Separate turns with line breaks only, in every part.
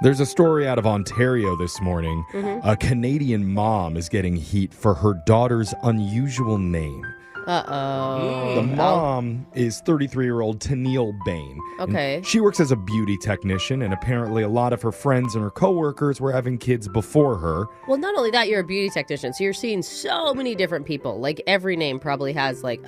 There's a story out of Ontario this morning. A Canadian mom is getting heat for her daughter's unusual name.
Uh-oh.
The mom is 33-year-old Tennille Bain.
Okay.
And she works as a beauty technician, and apparently a lot of her friends and her coworkers were having kids before her.
Well, not only that, you're a beauty technician, so you're seeing so many different people. Like, every name probably has, like,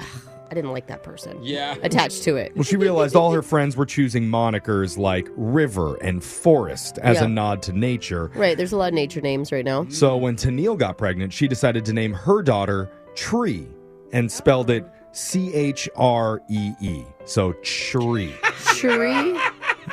I didn't like that person.
Yeah.
Attached to it.
Well, she realized all her friends were choosing monikers like River and Forest as a nod to nature.
Right, there's a lot of nature names right now.
So when Tennille got pregnant, she decided to name her daughter Tree and spelled it Chree. So Tree.
Tree?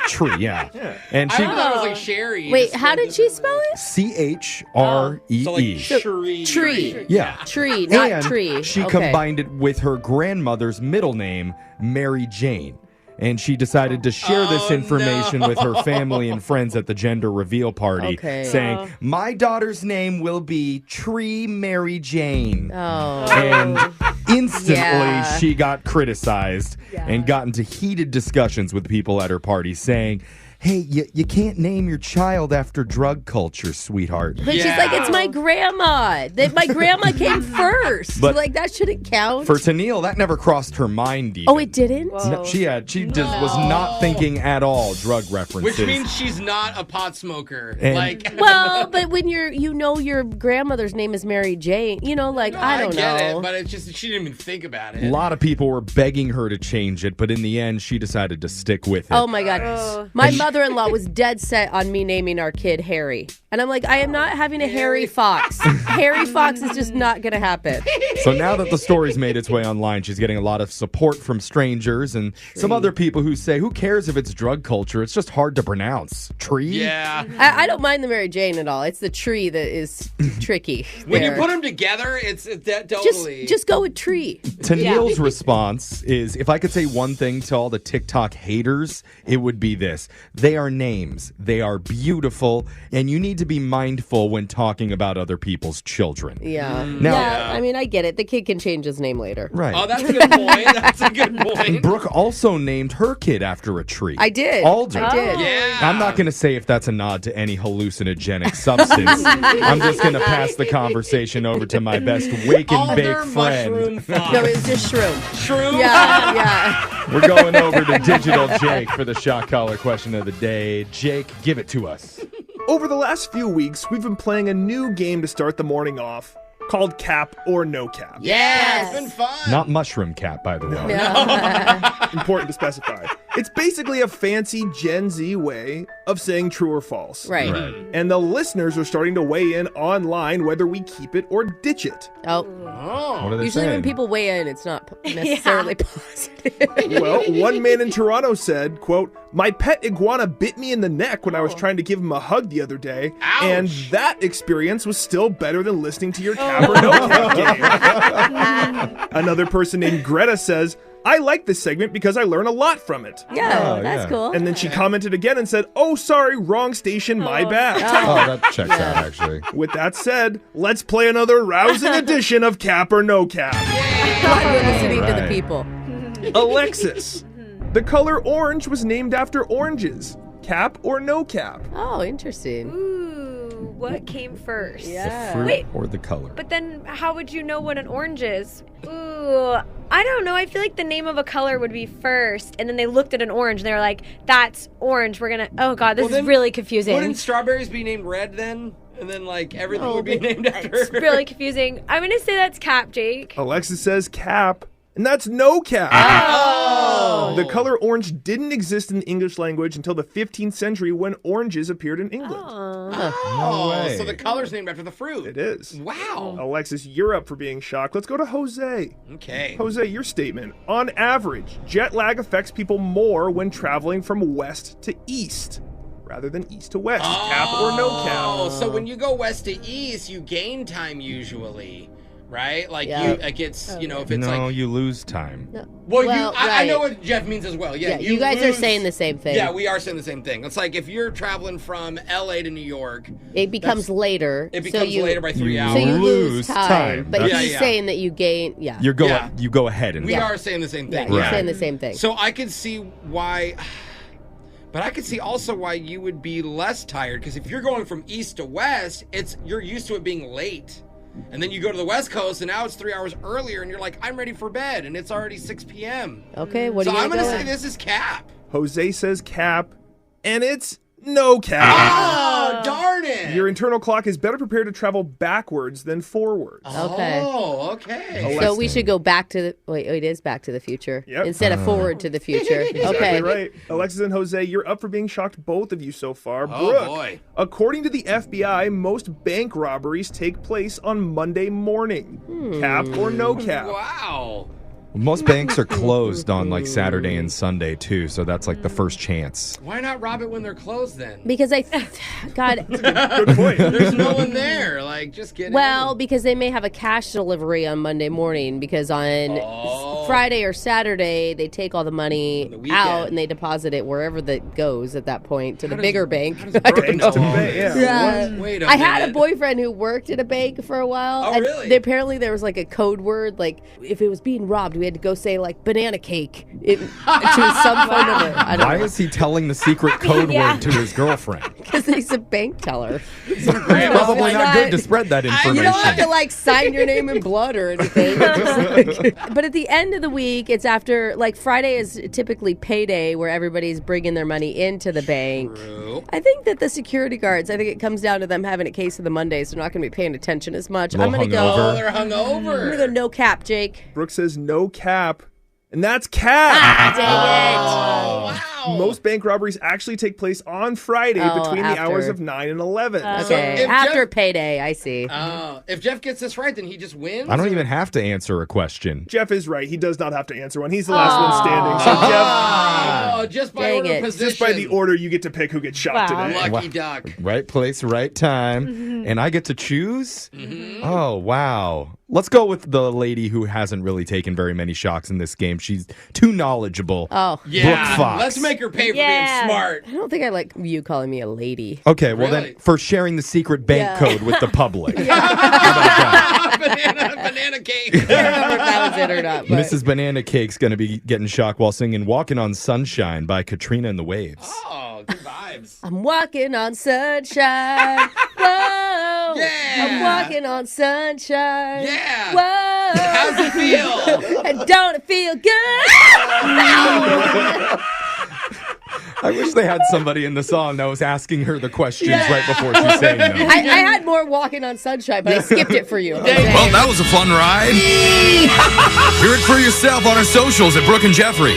Tree, yeah. And
I
she
thought it was like Sherry.
Wait, how did she spell it?
Chree.
So like Sheree.
Tree.
Yeah.
Tree, not
And
tree.
she
Okay.
combined it with her grandmother's middle name, Mary Jane. And she decided to share this information with her family and friends at the gender reveal party, saying, my daughter's name will be Tree Mary Jane.
Oh.
And instantly she got criticized and got into heated discussions with people at her party saying, hey, you can't name your child after drug culture, sweetheart.
But she's like, it's my grandma. My grandma came first.
But
like, that shouldn't count.
For Tennille, that never crossed her mind even.
Oh, it didn't?
No, she just was not thinking at all drug references.
Which means she's not a pot smoker.
And-
Well, but when your grandmother's name is Mary Jane, I don't
get
know.
it, but it's just she didn't even think about it.
A lot of people were begging her to change it, but in the end, she decided to stick with it.
Oh my God. My mother-in-law was dead set on me naming our kid Harry. And I'm like, I am not having a Harry Fox. Harry Fox is just not going to happen.
So now that the story's made its way online, she's getting a lot of support from strangers and some other people who say, who cares if it's drug culture? It's just hard to pronounce. Tree?
Yeah.
I don't mind the Mary Jane at all. It's the tree that is tricky.
When you
there.
put them together, it's that totally.
Just go with tree.
Tennille's response is, if I could say one thing to all the TikTok haters, it would be this. They are names. They are beautiful, and you need to be mindful when talking about other people's children.
Yeah.
Now,
I mean, I get it. The kid can change his name later.
Right.
Oh, that's a good point. That's a good point.
Brooke also named her kid after a tree.
I did.
Alder.
I did.
Yeah.
I'm not going to say if that's a nod to any hallucinogenic substance. I'm just going to pass the conversation over to my best wake and bake
Alder
friend.
mushroom fox.
No, it was just shroom.
Shroom?
Yeah.
We're going over to Digital Jake for the shot collar question of the day. Jake, give it to us.
Over the last few weeks, we've been playing a new game to start the morning off called Cap or No Cap.
Yeah, it's been fun.
Not mushroom cap, by the way.
Important to specify. It's basically a fancy Gen Z way of saying true or false.
Right.
And the listeners are starting to weigh in online whether we keep it or ditch it.
Oh.
What are they
Usually
saying?
when people weigh in, it's not necessarily positive.
Well, one man in Toronto said, quote, my pet iguana bit me in the neck when I was trying to give him a hug the other day.
Ouch.
And that experience was still better than listening to your Cap or No Cap game. Another person named Greta says, I like this segment because I learn a lot from it.
Yeah, that's
yeah.
cool.
And then she commented again and said, oh, sorry, wrong station, my bad.
Oh, that checks out, actually.
With that said, let's play another rousing edition of Cap or No Cap.
Glad we're listening to the
Right.
people.
Alexis. The color orange was named after oranges. Cap or no cap?
Oh, interesting.
Ooh, what came first?
Yeah.
Fruit
Wait.
or the color?
But then how would you know what an orange is? Ooh, I don't know. I feel like the name of a color would be first, and then they looked at an orange and they were like, that's orange. We're gonna, oh God, this is really confusing.
Wouldn't strawberries be named red then? And then, like, everything would be named after
It's really confusing. I'm gonna say that's cap, Jake.
Alexis says cap, and that's no cap.
Oh!
The color orange didn't exist in the English language until the 15th century when oranges appeared in England.
Oh,
way.
so the color's named after the fruit.
It is.
Wow.
Alexis, you're up for being shocked. Let's go to Jose.
Okay.
Jose, your statement. On average, jet lag affects people more when traveling from west to east rather than east to west. Cap or no cap?
Oh, so when you go west to east, you gain time usually, right? Like
Yeah.
it gets, if it's
No,
like.
you lose time.
I know what Jeff means as well. Yeah,
you guys are
lose-
saying the same thing.
Yeah, we are saying the same thing. It's like if you're traveling from LA to New York,
It becomes later.
it becomes later by 3 hours.
So you lose
lose
time.
time.
But
That's-
he's
Yeah.
saying that you gain,
You go
Yeah.
ahead and
we are saying the same
Yeah,
thing.
you're
Right.
saying the same thing.
So I could see why. But I could see also why you would be less tired, because if you're going from east to west, you're used to it being late. And then you go to the West Coast, and now it's 3 hours earlier, and you're like, I'm ready for bed, and it's already 6 p.m.
Okay, what do you
So I'm going to say this is Cap.
Jose says Cap, and it's no Cap.
Oh, darn it.
Your internal clock is better prepared to travel backwards than forwards.
Okay.
Oh, okay.
So we should go back to the... Wait, it is Back to the Future.
Yep.
Instead of forward to the future. Okay.
Exactly right. Alexis and Jose, you're up for being shocked, both of you so far.
Oh,
Brooke,
boy.
according to the FBI, most bank robberies take place on Monday morning. Cap or no cap?
Wow.
Most banks are closed on like Saturday and Sunday too, so that's like the first chance.
Why not rob it when they're closed then?
Because God...
Good point.
There's no one there. Like, just get
Well,
in.
because they may have a cash delivery on Monday morning, because on Friday or Saturday, they take all the money out and they deposit it wherever that goes at that point, to the bigger bank. I don't know.
Yeah.
Wait a
I had a
minute.
boyfriend who worked at a bank for a while.
Oh,
and
really?
Apparently there was like a code word, like if it was being robbed, we had to go say like banana cake to some phone number. I don't
Why
know.
is he telling the secret code word to his girlfriend?
Because he's a bank teller.
It's probably not good to spread that
You
information.
don't have to like sign your name in blood or anything. Just, like- but at the end of the week, it's after like Friday is typically payday, where everybody's bringing their money into the bank.
True.
I think that the security guards, I think it comes down to them having a case of the Mondays. They're not going to be paying attention as much. I'm going to
hungover.
go.
Oh, they're hungover.
I'm going to go no cap, Jake.
Brooke says no cap, and that's cap.
Oh, wow.
Most bank robberies actually take place on Friday
Oh,
between
after.
the hours of 9 and 11.
Okay,
if
after
Jeff-
payday, I see.
If Jeff gets this right, then he just wins?
I don't even have to answer a question.
Jeff is right. He does not have to answer one. He's the last one standing. So, Jeff,
Oh, just by
Dang
order
it.
of position.
just by the order, you get to pick who gets shot
Wow.
today.
Lucky duck.
Right place, right time. And I get to choose? Oh, wow. Let's go with the lady who hasn't really taken very many shocks in this game. She's too knowledgeable.
Oh,
Yeah.
Brooke Fox.
Let's make her pay for
Yeah.
being smart.
I don't think I like you calling me a lady.
Okay, well
Really?
then, for sharing the secret bank
Yeah.
code with the public.
banana cake.
I don't remember if that was it or not. But.
Mrs. Banana Cake's going to be getting shocked while singing Walking on Sunshine by Katrina and the Waves.
Oh, good vibes.
I'm walking on sunshine. Whoa.
Yeah.
I'm walking on sunshine.
Yeah.
Whoa.
How's it feel?
And don't it feel good?
I wish they had somebody in the song that was asking her the questions right before she sang them.
I had more walking on sunshine, but I skipped it for you.
Well, that was a fun ride. Hear it for yourself on our socials at Brooke and Jeffrey.